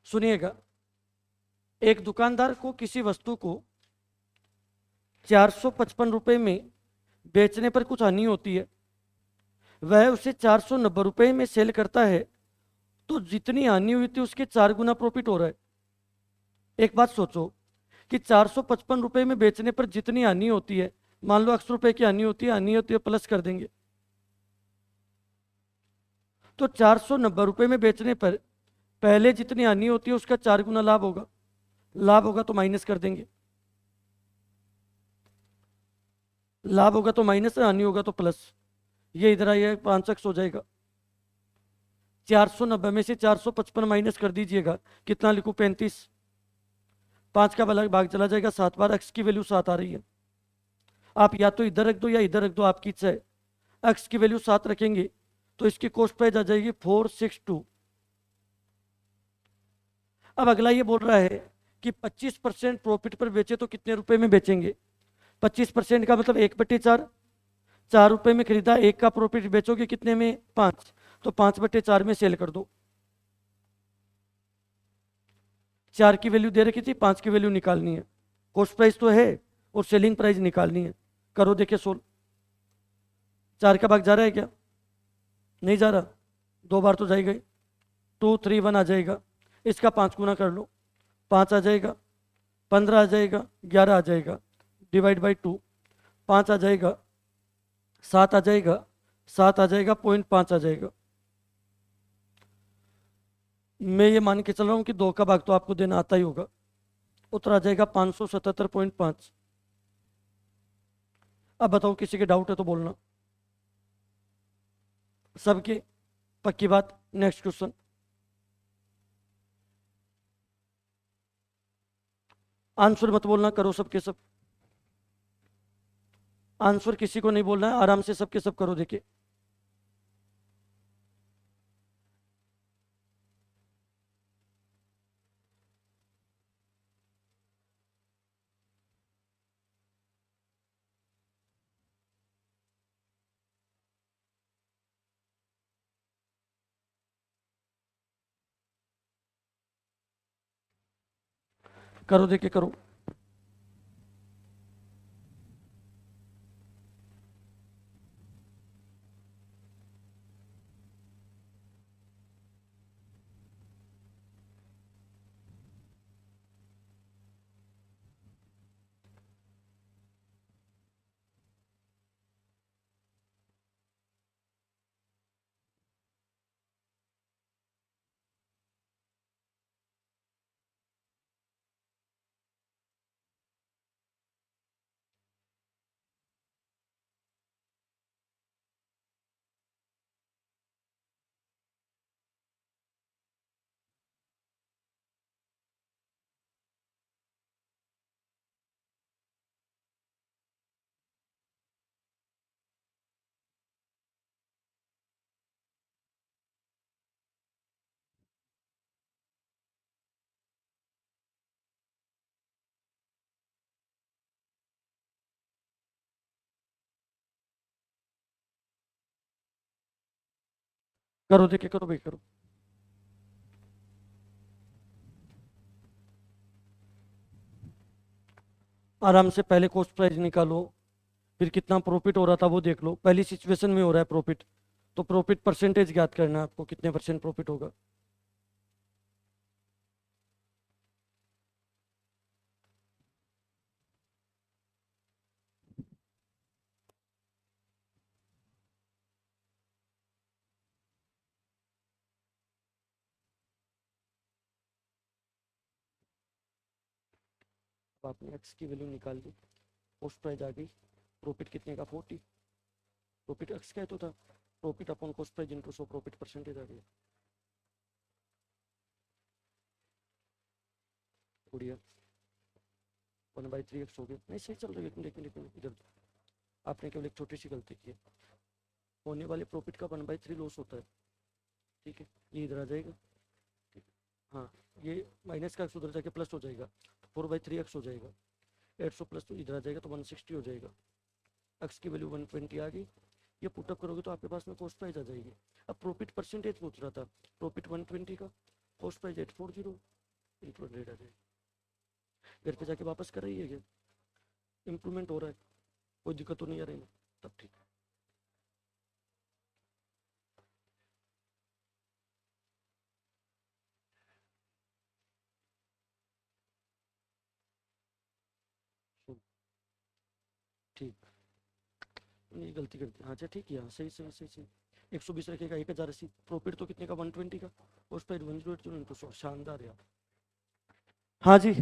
सुनिएगा, एक दुकानदार को किसी वस्तु को 455 रुपये में बेचने पर कुछ हानि होती है, वह उसे 490 रुपये में सेल करता है, तो जितनी हानि हुई थी उसके 4 गुना प्रॉफिट हो रहा है। एक बात सोचो कि 455 रुपये में बेचने पर जितनी हानि होती है, मान लो 80 रुपये की हानि होती है प्लस कर देंगे, तो 490 रुपये में बेचने पर पहले जितनी हानि होती है उसका 4 गुना लाभ होगा। लाभ होगा तो माइनस कर देंगे, लाभ होगा तो माइनस, हानि होगा तो प्लस। ये इधर आइए, 5x हो जाएगा। 490 में से 455 माइनस कर दीजिएगा, कितना लिखूं? 35। 5 का वाला भाग चला जाएगा 7 बार, x की वैल्यू 7 आ रही है। आप या तो इधर रख दो या इधर रख दो, आपकी इच्छा है। x की वैल्यू 7 रखेंगे तो इसकी कॉस्ट प्राइस आ जाएगी 462। अब अगला ये बोल रहा है कि 25% प्रॉफिट पर बेचे तो कितने रुपए में बेचेंगे। 25% का मतलब 1/4, 4 रुपए में खरीदा, 1 का प्रॉफिट बेचोगे कितने में, 5, तो 5/4 में सेल कर दो। 4 की वैल्यू दे रखी थी, 5 की वैल्यू निकालनी है, कॉस्ट प्राइस तो है और सेलिंग प्राइस निकालनी है। करो देखिए सोल्व। 4 का भाग जा रहा है क्या, नहीं जा रहा, 2 बार तो जाएगा ही, 2 3 1 आ जाएगा, इसका 5 गुना कर लो, 5 आ जाएगा, 15 आ जाएगा, 11 आ जाएगा, डिवाइड बाई 2, 5 आ जाएगा, 7 आ जाएगा, 7 आ जाएगा, 0.5 आ जाएगा। मैं ये मान के चल रहा हूँ कि 2 का भाग तो आपको देना आता ही होगा, उत्तर आ जाएगा 577.5। अब बताओ किसी के डाउट है तो बोलना, सबके पक्की बात। Next question. आंसर मत बोलना, करो सबके सब। आंसर किसी को नहीं बोलना है, आराम से सबके सब करो देखिए। करो देखिए, करो। करो देखिए, करो भाई, करो। आराम से पहले कॉस्ट प्राइस निकालो, फिर कितना प्रॉफिट हो रहा था वो देख लो। पहली सिचुएशन में हो रहा है प्रॉफिट, तो प्रॉफिट परसेंटेज ज्ञात करना है आपको, कितने परसेंट प्रॉफिट होगा। अब आपने एक्स की वैल्यू निकाल दी, कॉस्ट प्राइस आ गई, प्रॉफिट कितने का, 40। प्रॉफिट एक्स का है तो था, profit upon cost price into 100, profit percentage आ गया। बढ़िया, 1/3 एक्स हो गया। नहीं सही चल रही है, लेकिन लेकिन इधर आपने केवल एक छोटी सी गलती की है। होने वाले प्रॉफिट का 1/3 लॉस होता है, ठीक है, ये इधर आ जाएगा, ठीक है। हाँ, ये माइनस का एक्स उधर जाके प्लस हो जाएगा, तो 4/3 एक्स हो जाएगा। 800 प्लस तो इधर आ जाएगा, तो 160 हो जाएगा। एक्स की वैल्यू 120 आ गई। ये पुटअप करोगे तो आपके पास में कॉस्ट प्राइस आ जाएगी। अब प्रॉफिट परसेंटेज पूछ रहा था, प्रॉफिट 120 का, कॉस्ट प्राइस 840 इंटू 100 आ जाएगा। घर पे जाके वापस कर रही है क्या, इंप्रूवमेंट हो रहा है, कोई दिक्कत तो नहीं आ रही ना, तब ठीक है। ठीक, ये गलती करती है, अच्छा ठीक है, हाँ सही सही सही सही। 120 रखेगा, 1080, प्रॉफिट तो कितने का, 120 का, कॉस्ट प्राइस 108 इंटू 100। शानदार यार, हाँ जी,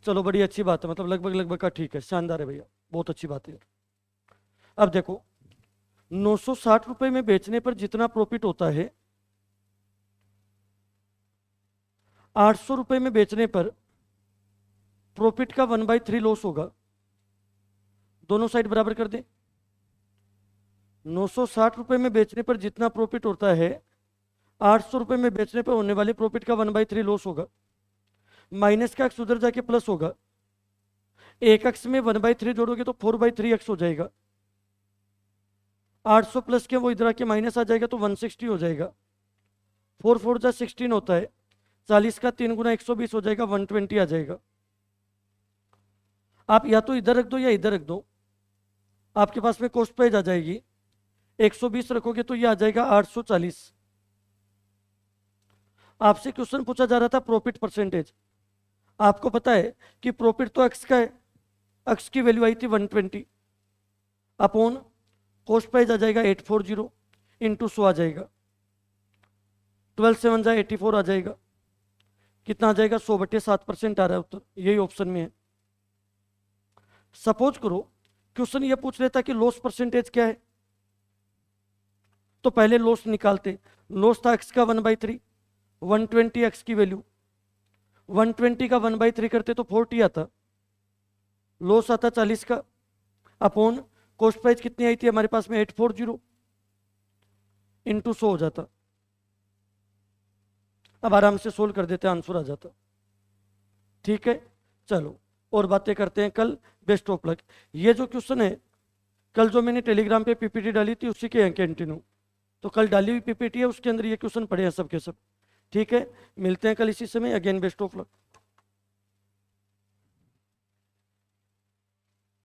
चलो बड़ी अच्छी बात है, मतलब लगभग लगभग का ठीक है, शानदार है भैया, बहुत अच्छी बात है। अब देखो, 960 रुपए में बेचने पर जितना प्रॉफिट होता है, 800 रुपए में बेचने पर प्रॉफिट का 1/3 लॉस होगा। दोनों साइड बराबर कर दे। 960 रुपए में बेचने पर जितना प्रॉफिट होता है, 800 रुपये में बेचने पे होने वाले प्रॉफिट का 1/3 लॉस होगा, माइनस का एक्स उधर जाके प्लस होगा, एक एक्स में 1/3 जोड़ोगे तो 4/3 एक्स हो जाएगा, 800 प्लस के वो इधर आके माइनस आ जाएगा तो 160 हो जाएगा, 4 4 जा 16 होता है, 40 का 3 गुना 120 हो जाएगा, 120 आ जाएगा। आप या तो इधर रख दो या इधर रख दो, आपके पास में कॉस्ट प्राइस आ जाएगी, 120 रखोगे तो ये आ जाएगा 840। आपसे क्वेश्चन पूछा जा रहा था प्रॉफिट परसेंटेज, आपको पता है कि प्रॉफिट तो एक्स का है, एक्स की वैल्यू आई थी 120 अपॉन कॉस्ट प्राइस आ जाएगा 840 इंटू 100 आ जाएगा, 12 7 जा 84 आ जाएगा, कितना आ जाएगा 100/7% आ रहा है उत्तर, यही ऑप्शन में है। सपोज करो क्वेश्चन ये पूछ लेता कि लॉस परसेंटेज क्या है, तो पहले लॉस निकालते, लॉस था एक्स का 1/3, 120 एक्स की वैल्यू, 120 का 1/3 करते तो 40 आता, लॉस आता 40 का, अपॉन कॉस्ट प्राइस कितनी आई थी हमारे पास में 840 इंटू 100 हो जाता। अब आराम से सोल्व कर देते, आंसर आ जाता। ठीक है, चलो और बातें करते हैं कल। Best of luck. ये जो क्वेश्चन है कल जो मैंने टेलीग्राम पे पीपीटी डाली थी उसी के कंटिन्यू, तो कल डाली हुई पीपीटी है उसके अंदर ये क्वेश्चन पड़े हैं सब के सब। ठीक है, मिलते हैं कल इसी समय। Again best of luck.